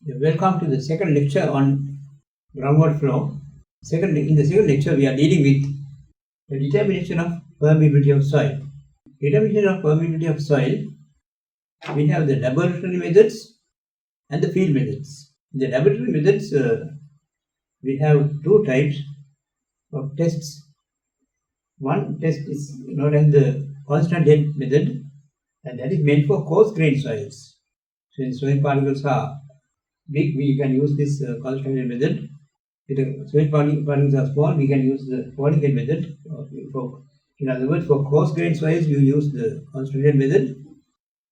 Welcome to the second lecture on groundwater flow. In the second lecture, we are dealing with the determination of permeability of soil. Determination of permeability of soil, we have the laboratory methods and the field methods. In the laboratory methods, we have two types of tests. One test is known as the constant depth method, and that is meant for coarse grained soils. So, when soil particles are big, we can use this constant depth method. If the soil particles are small, we can use the falling head method. In other words, for coarse grained soils, you use the constant head method,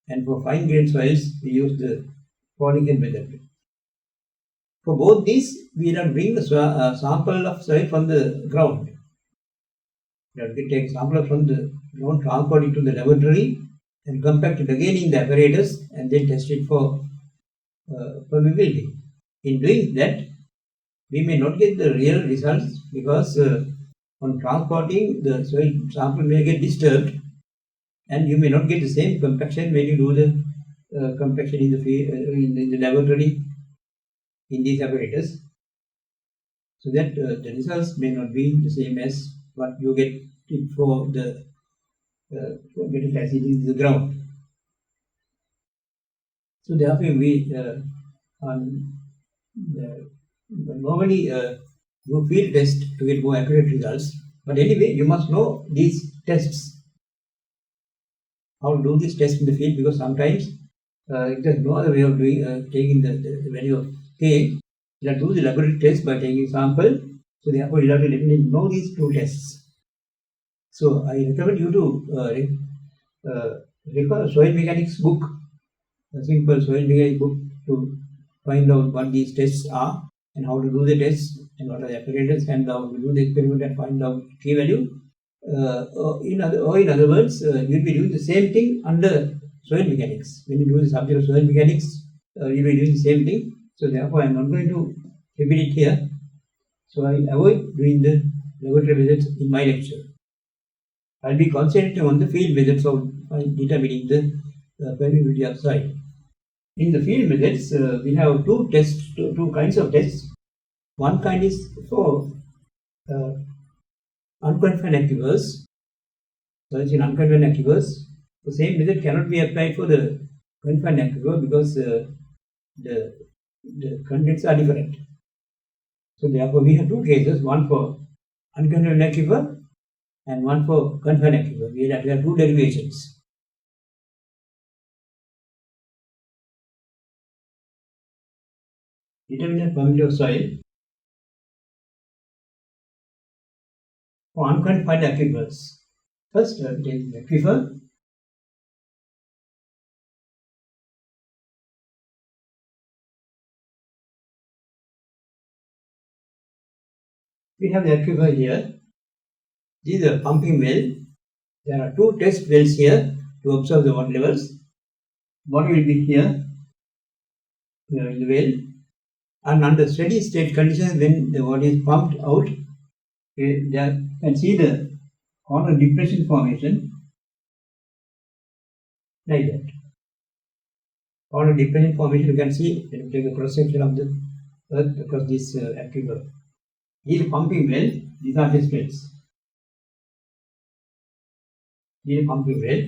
and for fine grained soils, we use the falling head method. For both these, we will bring a sample of soil from the ground. We take sample from the ground, transport it to the laboratory, and compact it again in the apparatus, and then test it for permeability. In doing that, we may not get the real results because on transporting, the soil sample may get disturbed, and you may not get the same compaction when you do the compaction in the laboratory in these apparatus. So that the results may not be the same as what you get it for the getting acid in the ground. So therefore, we normally do field test to get more accurate results. But anyway, you must know these tests, how to do these tests in the field, because sometimes if there's no other way of doing taking the value of K, you have to do the laboratory test by taking sample. So therefore, you have to definitely know these two tests. So I recommend you to refer soil mechanics book, a simple soil mechanics book, to find out what these tests are and how to do the tests and what are the apparatus and how to do the experiment and find out K value. In other words, you'll be doing the same thing under soil mechanics. When you do the subject of soil mechanics, you'll be doing the same thing. So therefore, I'm not going to repeat it here. So I avoid doing the laboratory methods in my lecture. I'll be concentrating on the field methods of determining the permeability of soil. In the field methods, we have two kinds of tests. One kind is for unconfined aquifers. So it's in unconfined aquifers. The same method cannot be applied for the confined aquifer because the contents are different. So therefore, we have two cases: one for unconfined aquifer and one for confined aquifer. We have two derivations. Determinate permeability of soil for unconfined aquifers. First, take the aquifer. We have the aquifer here. This is a pumping well. There are two test wells here to observe the water levels. Water will be here in the well, and under steady state conditions, when the water is pumped out, there you can see the corner depression formation like that. Corner depression formation you can see when you take a cross section of the earth across this aquifer. Here pumping well, these are test wells. Here pumping well,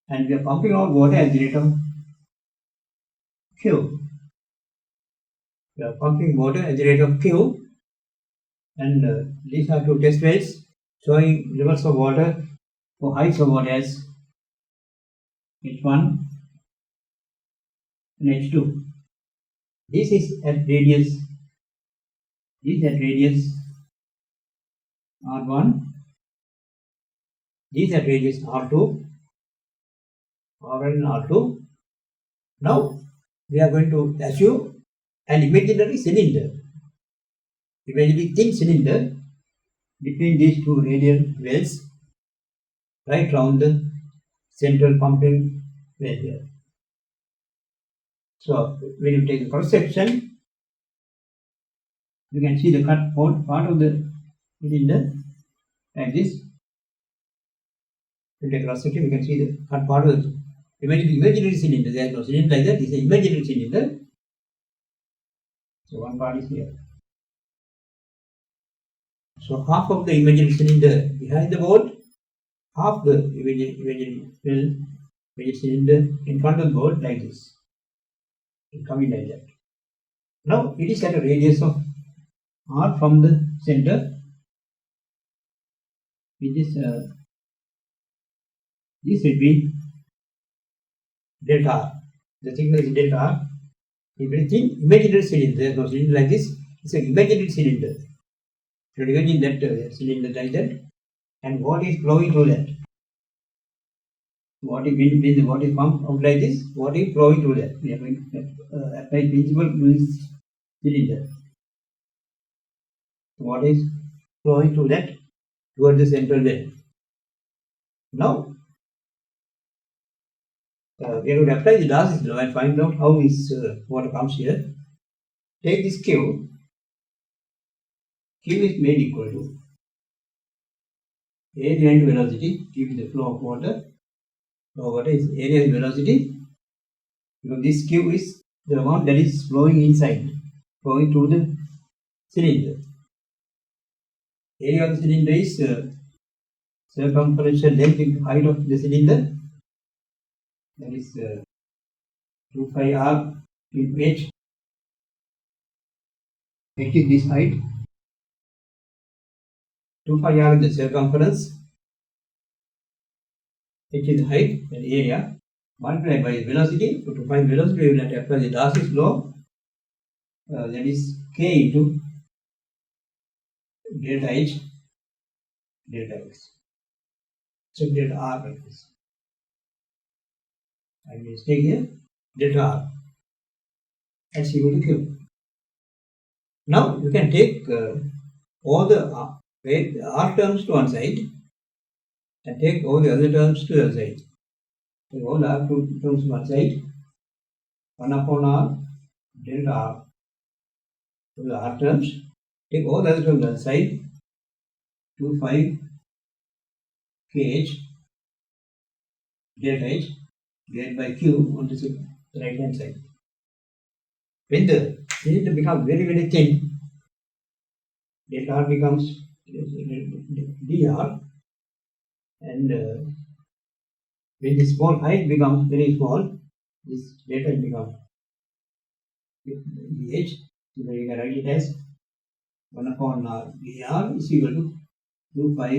and we are pumping out water at the rate of Q. We are pumping water at the rate of Q, and these are two test wells showing levels of water for heights of water as H1 and H2. This is at radius. This is at radius R1. This at radius R2, R1 and R2. Now we are going to assume an imaginary cylinder, imaginary thin cylinder between these two radial wells, right round the central pumping well here. So when you take the cross section, you can see the cut part of the cylinder like this. When you take cross section, you can see the cut part of the imaginary cylinder. There is no cylinder like that. This is an imaginary cylinder. So one part is here. So half of the imaginary cylinder behind the board, half the imaginary cylinder in front of the board like this. It coming like that. Now it is at a radius of r from the center, which is this will be delta r. The thickness is delta r. Everything imaginary cylinder. There is no cylinder like this. It's an imaginary cylinder. You imagine that cylinder like that, and what is flowing through that? What is pumped out like this? What is flowing through that? We are going to apply principle to this cylinder. What is flowing through that towards the central well? Now we are going to apply the Darcy's law and find out how this water comes here. Take this Q. Q is made equal to area into velocity. Q is the flow of water. So what is area is velocity? Because this Q is the amount that is flowing inside, flowing through the cylinder. Area of the cylinder is circumferential length into height of the cylinder. That is 2 pi r into h. H is this height. 2 pi r is the circumference. H is the height and area. Multiplied by velocity. So to find velocity, we will have to apply the Darcy's law. That is k into delta h delta x. So delta r like this. I will take here delta r. That's equal to q. Now you can take all the r terms to one side and take all the other terms to the other side. Take all the r terms to one side. 1 upon r delta r to the r terms. Take all the other terms to the other side. 2 5 kh delta h divided by q on the right hand side. When the cylinder becomes very, very thin, delta r becomes dr, and when the small height becomes very small, this delta becomes dh. So we can write it as 1 upon r dr is equal to 2 pi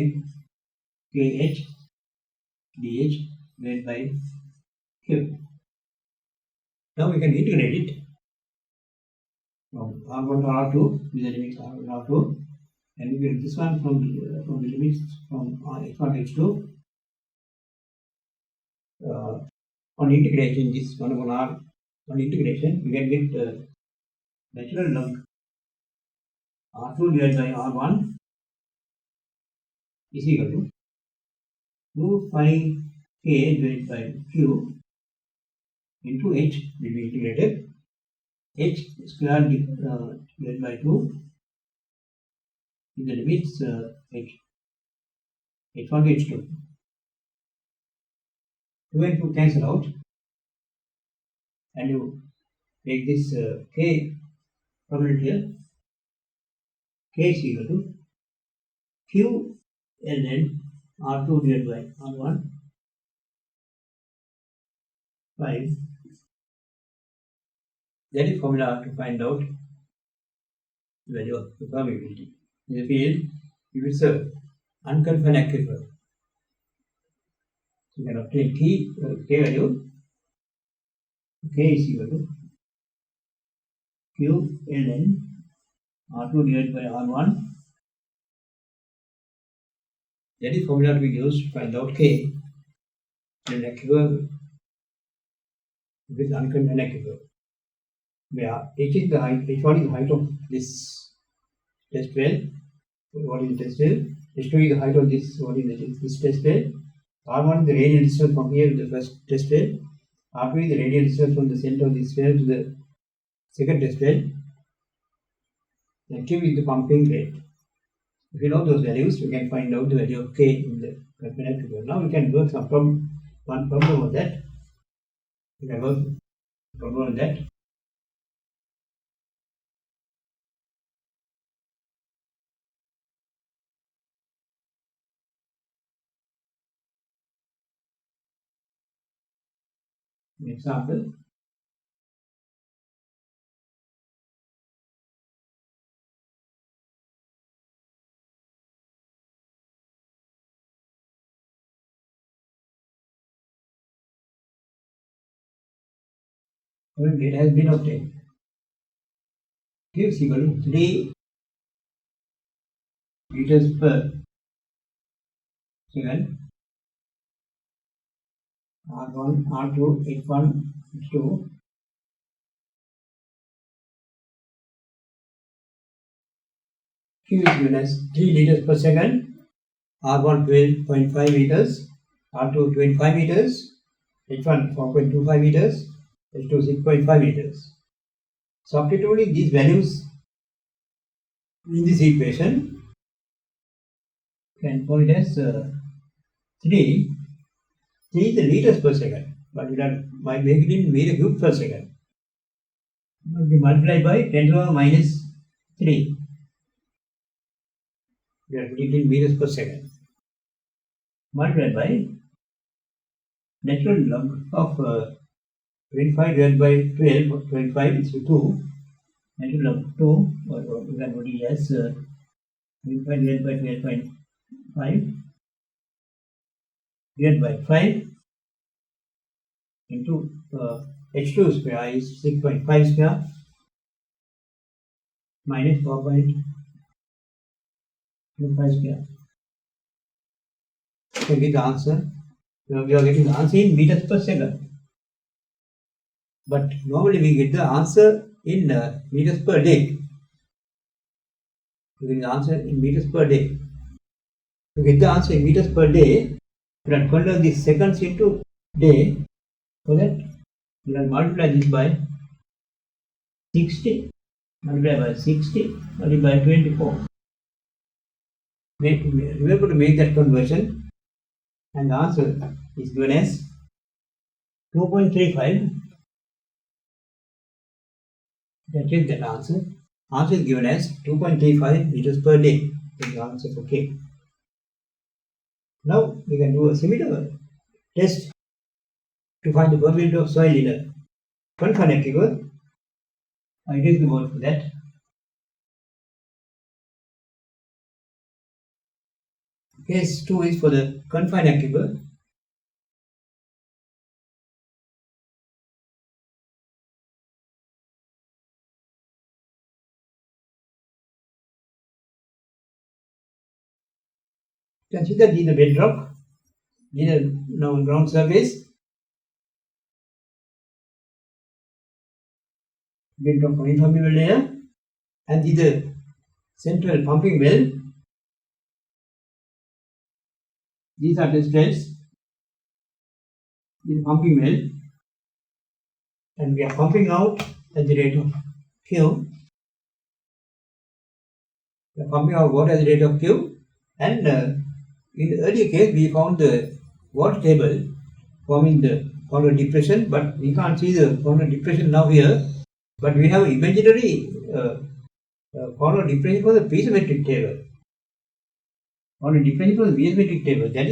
kh dh divided by q. Now we can integrate it from r1 to r2 with the limits r1 to r2, and we get this one from the limits from h1 to h2. On integration, this 1 upon r on integration, we can get natural log r2 divided by r1 is equal to 2 pi k divided by q into h will be integrated. H square divided by 2 in the limits h1 to h2. 2 and 2 cancel out, and you take this k prominent here. K is equal to q ln r2 divided by r1 5. That is formula to find out the value of the permeability. In the field, if it's an unconfined aquifer, you can obtain k value. K is equal to q ln r2 divided by r1. That is formula to be used to find out k in an aquifer with unconfined aquifer. Where h is the height, h1 is the height of this test well. What is the test well? h2 is the height of this. What is this test well? r1 is the radial distance from here to the first test well. r2 is the radial distance from the center of this well to the second test well. And q is the pumping rate. If you know those values, we can find out the value of k in the confined aquifer. Now we can work one problem on that. We can work problem on that. Example. Current data has been obtained. Q is equal to 3 liters per second. R1, R2, H1, H2. Q is given as 3 liters per second. R1 12.5 meters, R2 25 meters, H1 4.25 meters, H2 6.5 meters. Substituting these values in this equation, can call it as 3 is the liters per second, but by making it in meter cube per second, it will be multiplied by 10 to the power minus 3. We are putting it in meters per second. Multiplied by natural log of 25 divided by 12, 25 is 2. Natural log 2, or you can put it as 25 divided by 12.5 divided by 5 into H2 square is 6.5 square minus 4.25 square. So get the answer. We are getting the answer in meters per second. But normally we get the answer in meters per day. We get the answer in meters per day. To get the answer in meters per day, we have convert the seconds into day. For that, we have multiply this by 60, multiply by 60, multiply by 24. Remember to make that conversion, and the answer is given as 2.35. That is that answer. Answer is given as 2.35 meters per day. That is the answer for K. Now we can do a similar test to find the permeability of soil in a confined aquifer. I take the word for that. Case 2 is for the confined aquifer. Consider this is the bedrock, this is now ground surface. Bedrock uniformly layer, and this is the central pumping well. These are the strengths. This is pumping well, and we are pumping out at the rate of Q. We are pumping out water at the rate of Q, and in the earlier case we found the water table forming the columnar depression, but we can't see the columnar depression now here. But we have imaginary columnar depression for the piezometric table. Columnar depression for the piezometric table, that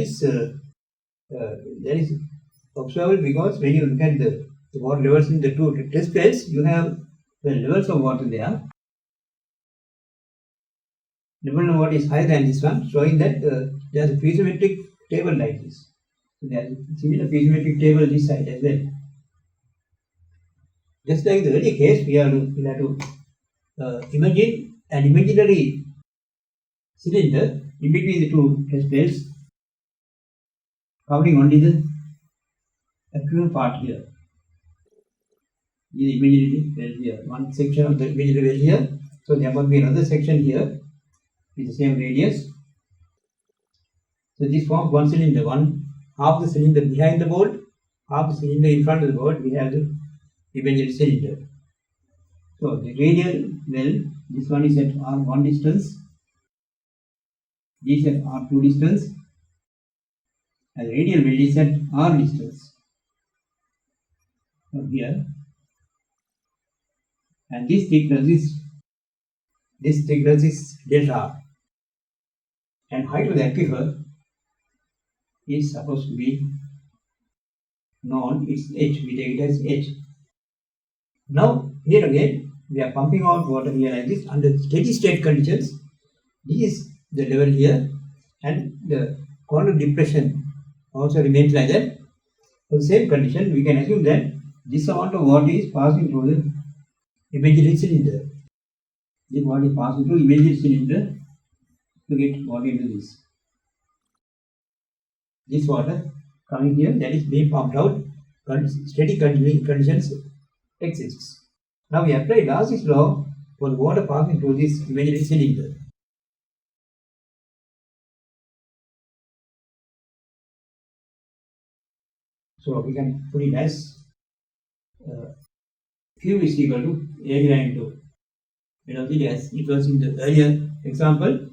is observable because when you look at the water levels in the two test beds, you have the levels of water there. Level of water is higher than this one, showing that there is a piezometric table like this. So there is a similar piezometric table this side as well. Just like the earlier case, we have to imagine an imaginary cylinder in between the two test beds, covering only the aquifer part here. This is imaginary well here. One section of the imaginary well here. So there must be another section here with the same radius. So this forms one cylinder. Half the cylinder behind the bolt, half the cylinder in front of the bolt. We have the imaginary cylinder. So the radial well, this one is at R1 distance, this at R2 distance, and the radial well is at R distance from here. And this thickness is delta R. And height of the aquifer is supposed to be known, it's H, we take it as H. Now here again we are pumping out water here like this under steady state conditions. This is the level here, and the corner depression also remains like that. For the same condition, we can assume that this amount of water is passing through the imaginary cylinder. This water is passing through imaginary cylinder to get water into this. This water coming here, that is being pumped out, steady conditions exists. Now we apply Darcy's law for the water passing through this imaginary cylinder. So we can put it as Q is equal to area into velocity, as it was in the earlier example.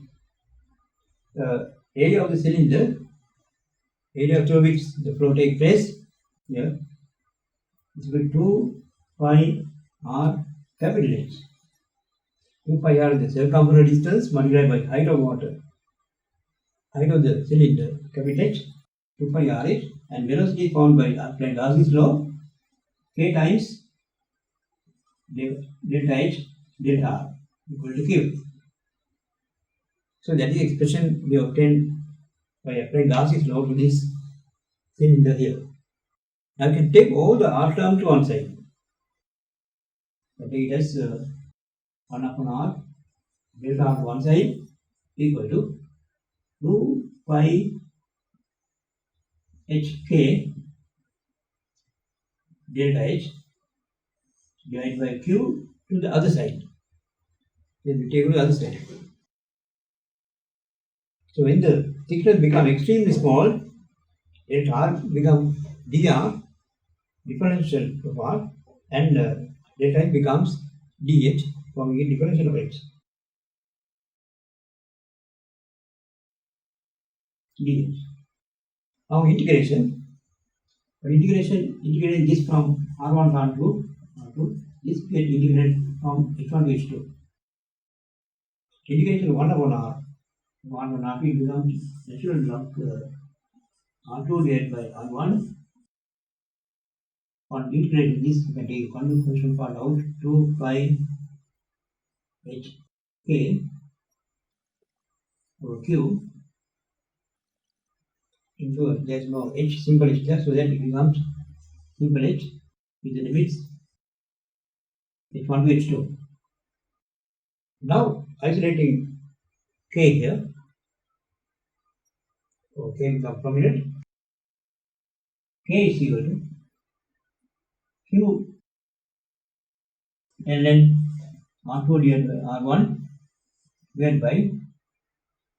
Area of the cylinder, area through which the flow takes place here, is equal to 2 pi r capital H. 2 pi r is the circumference distance multiplied by height of water, height of the cylinder, capital H, 2 pi r H, and velocity found by applying Darcy's law, k times delta H delta r equal to Q. So that is the expression we obtained by applying Darcy's law to this cylinder here. Now we can take all the r term to one side. So take it as 1 upon r delta r to one side equal to 2 pi hk delta H divided by Q to the other side. Then we take to the other side. So when the thickness becomes extremely small, delta R becomes dr, differential of R, and delta H becomes dH, forming a differential of H. dH. Now integration. Integrating this from R1 to R2, this get integrated from H1 to H2. Integration 1 upon R, 1 upon R2 becomes natural log R2 divided by R1. On integrating this, we can take one function part out, 2 pi hk over Q into, there is no H, simple H there, so that it becomes simple H with the limits H1 to H2. Now isolating K here, so K becomes prominent. K is equal to Q ln R2 divided by R1 divided by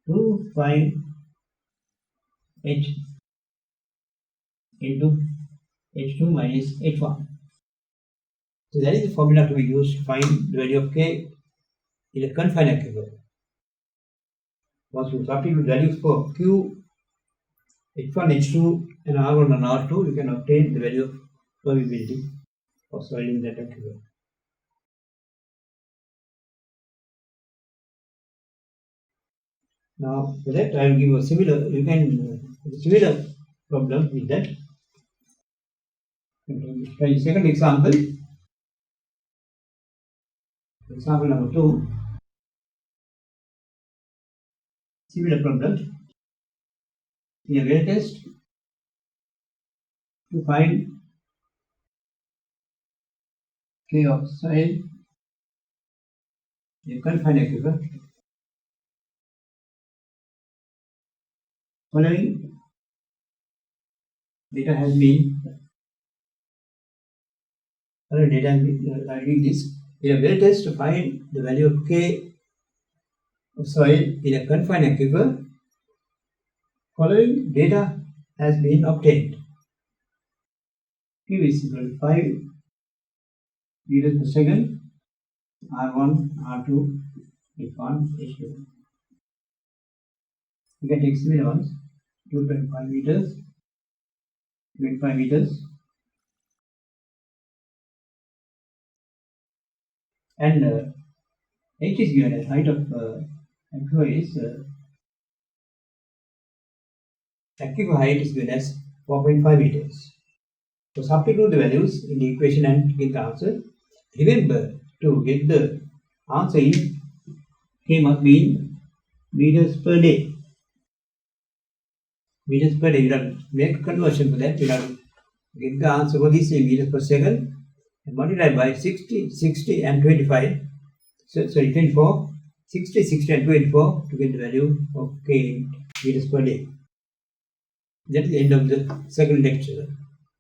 2 pi H into H2 minus H1. So that is the formula to be used to find the value of K in a confined aquifer. Once you substitute values for Q, H1, H2 and R1 and R2, you can obtain the value of permeability of soil in that aquifer. Now for that I will give a similar problem with that. Try the second example. Example number 2. Similar problem. In a well test, to find K of soil, you can find aquifer. Following data has been I read this. In a well test, to find the value of K of soil in a confined aquifer, following data has been obtained. Q is equal to 5 liters per second, R1, R2, H1, H2. We can take similar ones, 2.5 meters, 2.5 meters, and H is given as height of aquifer is aquifer height is given as 4.5 meters. So substitute the values in the equation and get the answer. Remember to get the answer in K must be in meters per day. Meters per day, you have to make conversion for that. You have to get the answer for this in meters per second and multiply by 60 and 25. So, sorry, 24. 60 and 24 to get the value of K in meters per day. That is the end of the second lecture.